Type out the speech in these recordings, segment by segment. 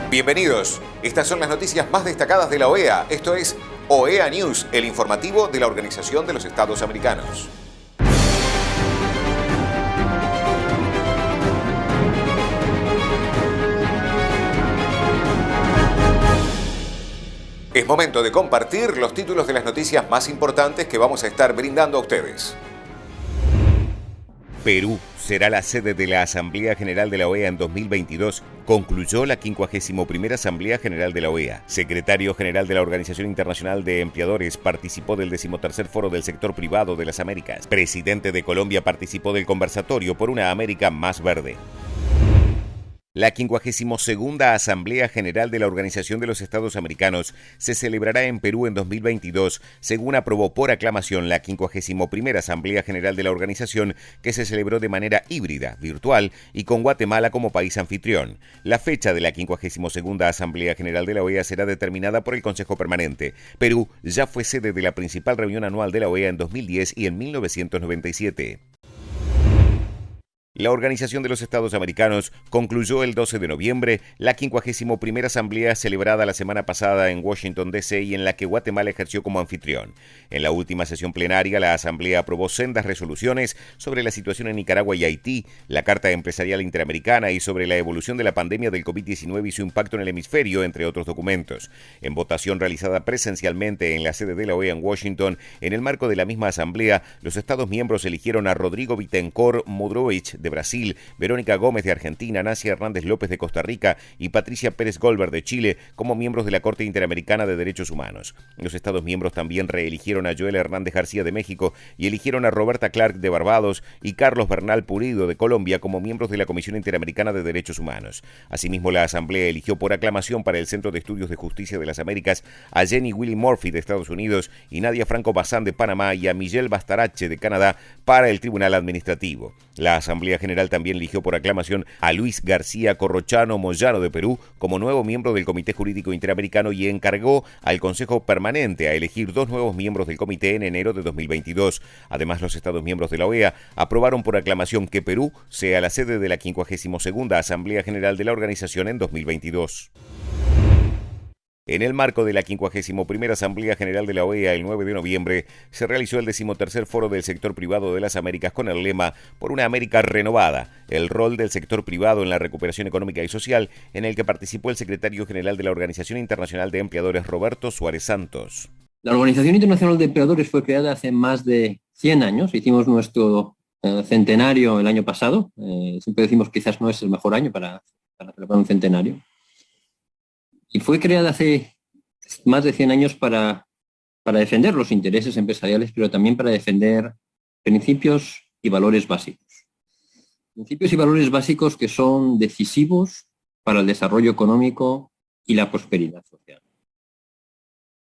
Bienvenidos. Estas son las noticias más destacadas de la OEA. Esto es OEA News, el informativo de la Organización de los Estados Americanos. Es momento de compartir los títulos de las noticias más importantes que vamos a estar brindando a ustedes. Perú será la sede de la Asamblea General de la OEA en 2022. Concluyó la 51ª Asamblea General de la OEA. Secretario General de la Organización Internacional de Empleadores participó del 13º Foro del Sector Privado de las Américas. Presidente de Colombia participó del conversatorio por una América más verde. La 52ª Asamblea General de la Organización de los Estados Americanos se celebrará en Perú en 2022, según aprobó por aclamación la 51ª Asamblea General de la organización, que se celebró de manera híbrida, virtual y con Guatemala como país anfitrión. La fecha de la 52ª Asamblea General de la OEA será determinada por el Consejo Permanente. Perú ya fue sede de la principal reunión anual de la OEA en 2010 y en 1997. La Organización de los Estados Americanos concluyó el 12 de noviembre la 51ª asamblea celebrada la semana pasada en Washington, D.C. y en la que Guatemala ejerció como anfitrión. En la última sesión plenaria, la asamblea aprobó sendas resoluciones sobre la situación en Nicaragua y Haití, la Carta Empresarial Interamericana y sobre la evolución de la pandemia del COVID-19 y su impacto en el hemisferio, entre otros documentos. En votación realizada presencialmente en la sede de la OEA en Washington, en el marco de la misma asamblea, los Estados miembros eligieron a Rodrigo Bittencourt Modrovich de Brasil, Verónica Gómez de Argentina, Nacia Hernández López de Costa Rica y Patricia Pérez Goldberg de Chile como miembros de la Corte Interamericana de Derechos Humanos. Los Estados miembros también reeligieron a Joel Hernández García de México y eligieron a Roberta Clark de Barbados y Carlos Bernal Pulido de Colombia como miembros de la Comisión Interamericana de Derechos Humanos. Asimismo, la Asamblea eligió por aclamación para el Centro de Estudios de Justicia de las Américas a Jenny Willie Murphy de Estados Unidos y Nadia Franco Bazán de Panamá y a Miguel Bastarache de Canadá para el Tribunal Administrativo. La Asamblea General también eligió por aclamación a Luis García Corrochano Moyano de Perú como nuevo miembro del Comité Jurídico Interamericano y encargó al Consejo Permanente a elegir 2 nuevos miembros del comité en enero de 2022. Además, los Estados miembros de la OEA aprobaron por aclamación que Perú sea la sede de la 52ª Asamblea General de la organización en 2022. En el marco de la 51ª Asamblea General de la OEA el 9 de noviembre, se realizó el 13º Foro del Sector Privado de las Américas con el lema "Por una América renovada, el rol del sector privado en la recuperación económica y social", en el que participó el secretario general de la Organización Internacional de Empleadores, Roberto Suárez Santos. La Organización Internacional de Empleadores fue creada hace más de 100 años. Hicimos nuestro centenario el año pasado. Siempre decimos que quizás no es el mejor año para celebrar un centenario. Y fue creada hace más de 100 años para defender los intereses empresariales, pero también para defender principios y valores básicos. Principios y valores básicos que son decisivos para el desarrollo económico y la prosperidad social.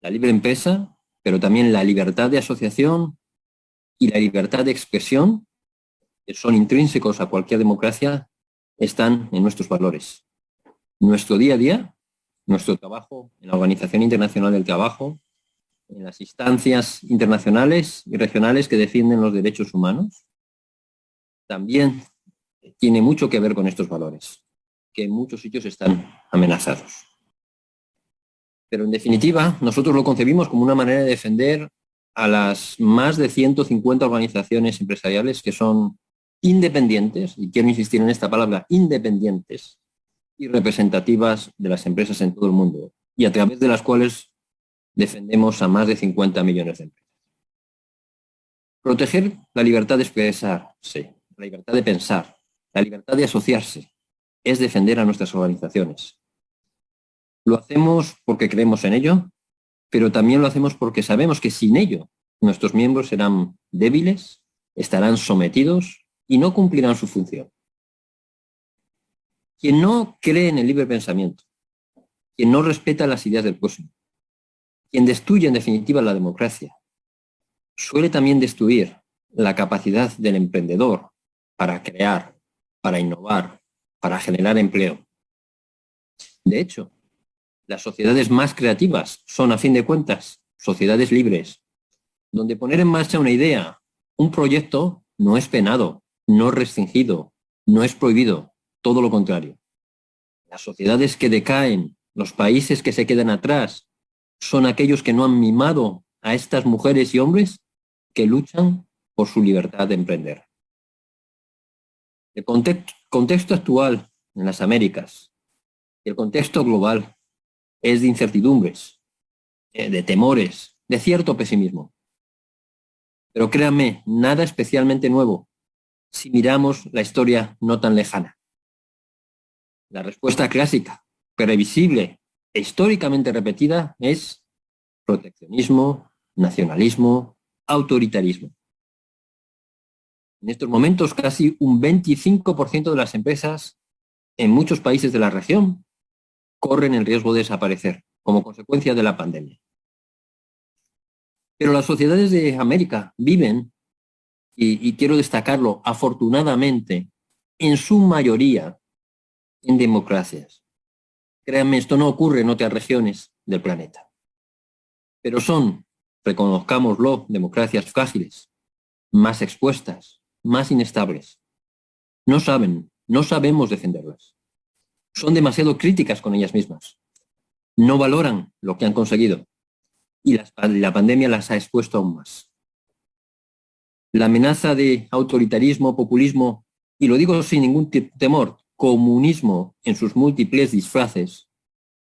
La libre empresa, pero también la libertad de asociación y la libertad de expresión, que son intrínsecos a cualquier democracia, están en nuestros valores. Nuestro día a día, nuestro trabajo en la Organización Internacional del Trabajo, en las instancias internacionales y regionales que defienden los derechos humanos, también tiene mucho que ver con estos valores, que en muchos sitios están amenazados. Pero en definitiva, nosotros lo concebimos como una manera de defender a las más de 150 organizaciones empresariales que son independientes, y quiero insistir en esta palabra, independientes, y representativas de las empresas en todo el mundo, y a través de las cuales defendemos a más de 50 millones de empresas. Proteger la libertad de expresarse, la libertad de pensar, la libertad de asociarse, es defender a nuestras organizaciones. Lo hacemos porque creemos en ello, pero también lo hacemos porque sabemos que sin ello nuestros miembros serán débiles, estarán sometidos y no cumplirán su función. Quien no cree en el libre pensamiento, quien no respeta las ideas del prójimo, quien destruye en definitiva la democracia, suele también destruir la capacidad del emprendedor para crear, para innovar, para generar empleo. De hecho, las sociedades más creativas son, a fin de cuentas, sociedades libres, donde poner en marcha una idea, un proyecto, no es penado, no es restringido, no es prohibido. Todo lo contrario. Las sociedades que decaen, los países que se quedan atrás, son aquellos que no han mimado a estas mujeres y hombres que luchan por su libertad de emprender. El contexto actual en las Américas, el contexto global, es de incertidumbres, de temores, de cierto pesimismo. Pero créanme, nada especialmente nuevo si miramos la historia no tan lejana. La respuesta clásica, previsible e históricamente repetida es proteccionismo, nacionalismo, autoritarismo. En estos momentos, casi un 25% de las empresas en muchos países de la región corren el riesgo de desaparecer como consecuencia de la pandemia. Pero las sociedades de América viven, y quiero destacarlo, afortunadamente, en su mayoría, en democracias. Créanme, esto no ocurre en otras regiones del planeta. Pero son, reconozcámoslo, democracias frágiles, más expuestas, más inestables. No sabemos defenderlas. Son demasiado críticas con ellas mismas. No valoran lo que han conseguido. Y la pandemia las ha expuesto aún más. La amenaza de autoritarismo, populismo, y lo digo sin ningún temor, comunismo en sus múltiples disfraces,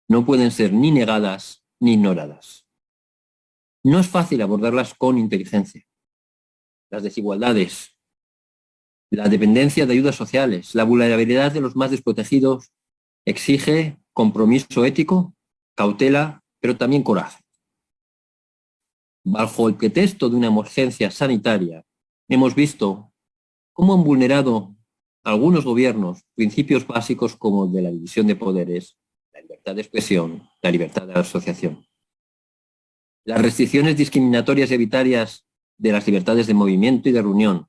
no pueden ser ni negadas ni ignoradas. No es fácil abordarlas con inteligencia. Las desigualdades, la dependencia de ayudas sociales, la vulnerabilidad de los más desprotegidos exige compromiso ético, cautela, pero también coraje. Bajo el pretexto de una emergencia sanitaria, hemos visto cómo han vulnerado algunos gobiernos principios básicos como el de la división de poderes, la libertad de expresión, la libertad de asociación. Las restricciones discriminatorias y arbitrarias de las libertades de movimiento y de reunión,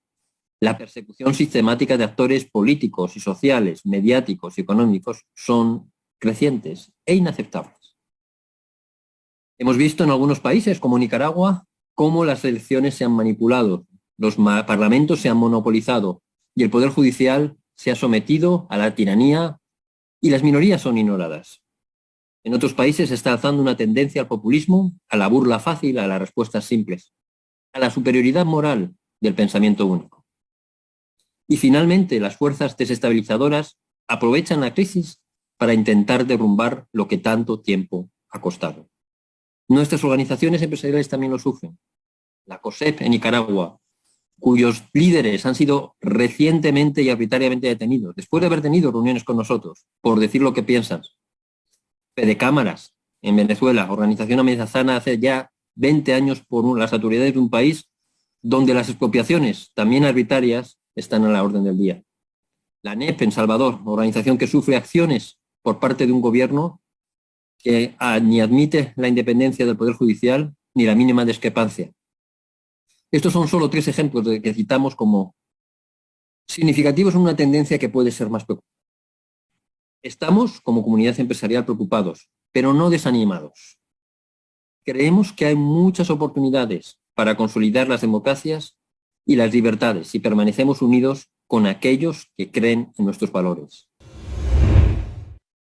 la persecución sistemática de actores políticos y sociales, mediáticos y económicos son crecientes e inaceptables. Hemos visto en algunos países, como Nicaragua, cómo las elecciones se han manipulado, los parlamentos se han monopolizado y el Poder Judicial se ha sometido a la tiranía y las minorías son ignoradas. En otros países se está alzando una tendencia al populismo, a la burla fácil, a las respuestas simples, a la superioridad moral del pensamiento único. Y finalmente, las fuerzas desestabilizadoras aprovechan la crisis para intentar derrumbar lo que tanto tiempo ha costado. Nuestras organizaciones empresariales también lo sufren. La COSEP en Nicaragua, cuyos líderes han sido recientemente y arbitrariamente detenidos, después de haber tenido reuniones con nosotros, por decir lo que piensan. Fedecámaras en Venezuela, organización amenazada hace ya 20 años por las autoridades de un país donde las expropiaciones, también arbitrarias, están a la orden del día. La ANEP en Salvador, organización que sufre acciones por parte de un gobierno que ni admite la independencia del Poder Judicial ni la mínima discrepancia. Estos son solo 3 ejemplos que citamos como significativos en una tendencia que puede ser más preocupante. Estamos, como comunidad empresarial, preocupados, pero no desanimados. Creemos que hay muchas oportunidades para consolidar las democracias y las libertades si permanecemos unidos con aquellos que creen en nuestros valores.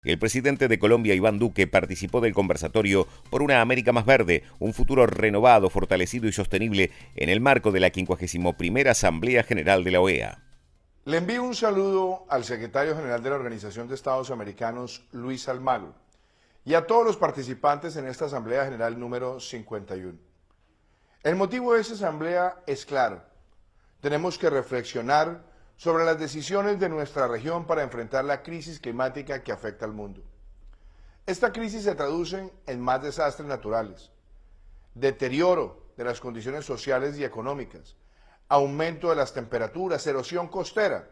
El presidente de Colombia, Iván Duque, participó del conversatorio por una América más verde, un futuro renovado, fortalecido y sostenible en el marco de la 51ª Asamblea General de la OEA. Le envío un saludo al secretario general de la Organización de Estados Americanos, Luis Almagro, y a todos los participantes en esta Asamblea General número 51. El motivo de esta asamblea es claro. Tenemos que reflexionar sobre las decisiones de nuestra región para enfrentar la crisis climática que afecta al mundo. Esta crisis se traduce en más desastres naturales, deterioro de las condiciones sociales y económicas, aumento de las temperaturas, erosión costera.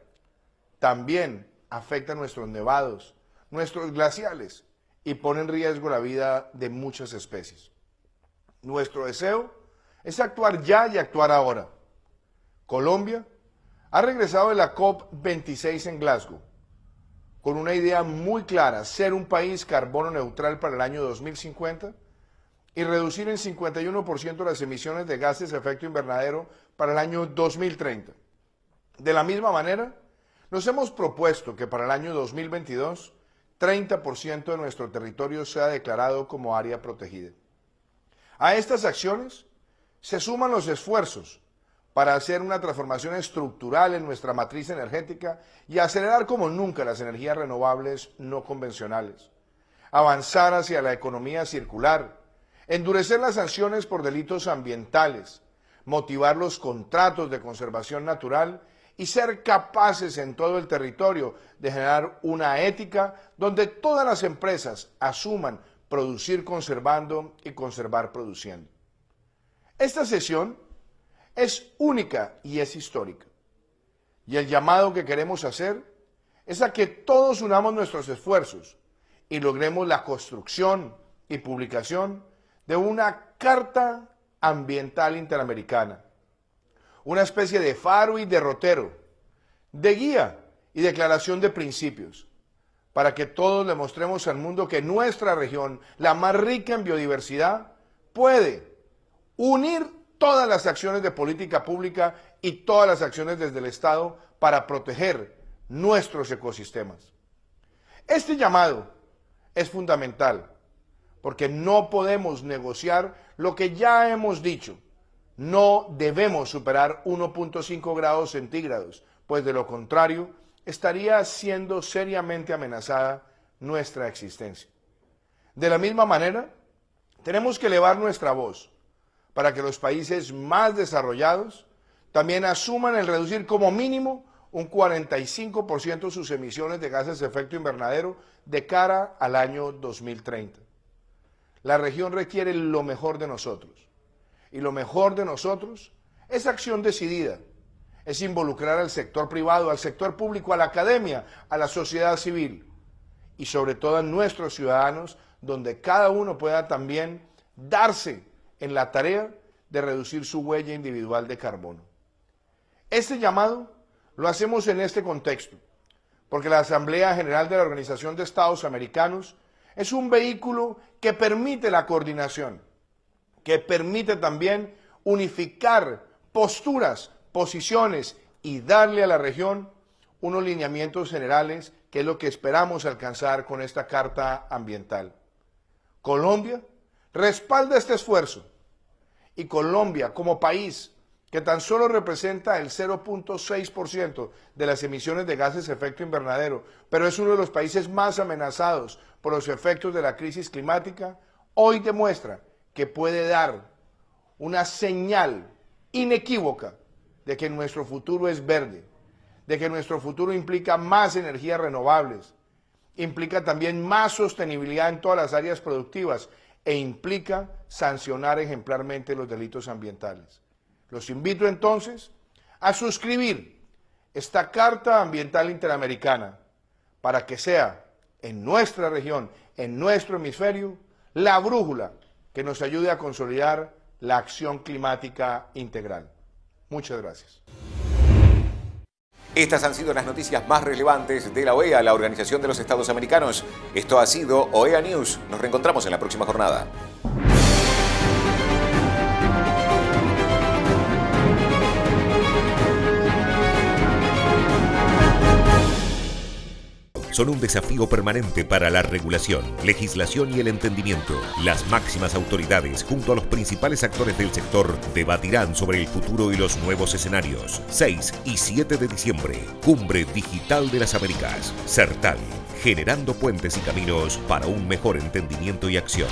También afecta a nuestros nevados, nuestros glaciales y pone en riesgo la vida de muchas especies. Nuestro deseo es actuar ya y actuar ahora. Colombia ha regresado de la COP26 en Glasgow con una idea muy clara: ser un país carbono neutral para el año 2050 y reducir en 51% las emisiones de gases de efecto invernadero para el año 2030. De la misma manera, nos hemos propuesto que para el año 2022 30% de nuestro territorio sea declarado como área protegida. A estas acciones se suman los esfuerzos para hacer una transformación estructural en nuestra matriz energética y acelerar como nunca las energías renovables no convencionales, avanzar hacia la economía circular, endurecer las sanciones por delitos ambientales, motivar los contratos de conservación natural y ser capaces en todo el territorio de generar una ética donde todas las empresas asuman producir conservando y conservar produciendo. Esta sesión es única y es histórica. Y el llamado que queremos hacer es a que todos unamos nuestros esfuerzos y logremos la construcción y publicación de una Carta Ambiental Interamericana, una especie de faro y derrotero, de guía y declaración de principios, para que todos le mostremos al mundo que nuestra región, la más rica en biodiversidad, puede unir todas las acciones de política pública y todas las acciones desde el Estado para proteger nuestros ecosistemas. Este llamado es fundamental porque no podemos negociar lo que ya hemos dicho. No debemos superar 1.5 grados centígrados, pues de lo contrario estaría siendo seriamente amenazada nuestra existencia. De la misma manera, tenemos que elevar nuestra voz para que los países más desarrollados también asuman el reducir como mínimo un 45% sus emisiones de gases de efecto invernadero de cara al año 2030. La región requiere lo mejor de nosotros, y lo mejor de nosotros es acción decidida, es involucrar al sector privado, al sector público, a la academia, a la sociedad civil, y sobre todo a nuestros ciudadanos, donde cada uno pueda también darse en la tarea de reducir su huella individual de carbono. Este llamado lo hacemos en este contexto, porque la Asamblea General de la Organización de Estados Americanos es un vehículo que permite la coordinación, que permite también unificar posturas, posiciones y darle a la región unos lineamientos generales, que es lo que esperamos alcanzar con esta Carta Ambiental. Colombia respalda este esfuerzo, y Colombia como país que tan solo representa el 0.6% de las emisiones de gases de efecto invernadero, pero es uno de los países más amenazados por los efectos de la crisis climática, hoy demuestra que puede dar una señal inequívoca de que nuestro futuro es verde, de que nuestro futuro implica más energías renovables, implica también más sostenibilidad en todas las áreas productivas e implica sancionar ejemplarmente los delitos ambientales. Los invito entonces a suscribir esta Carta Ambiental Interamericana para que sea en nuestra región, en nuestro hemisferio, la brújula que nos ayude a consolidar la acción climática integral. Muchas gracias. Estas han sido las noticias más relevantes de la OEA, la Organización de los Estados Americanos. Esto ha sido OEA News. Nos reencontramos en la próxima jornada. Son un desafío permanente para la regulación, legislación y el entendimiento. Las máximas autoridades, junto a los principales actores del sector, debatirán sobre el futuro y los nuevos escenarios. 6 y 7 de diciembre, Cumbre Digital de las Américas. CERTAL, generando puentes y caminos para un mejor entendimiento y acción.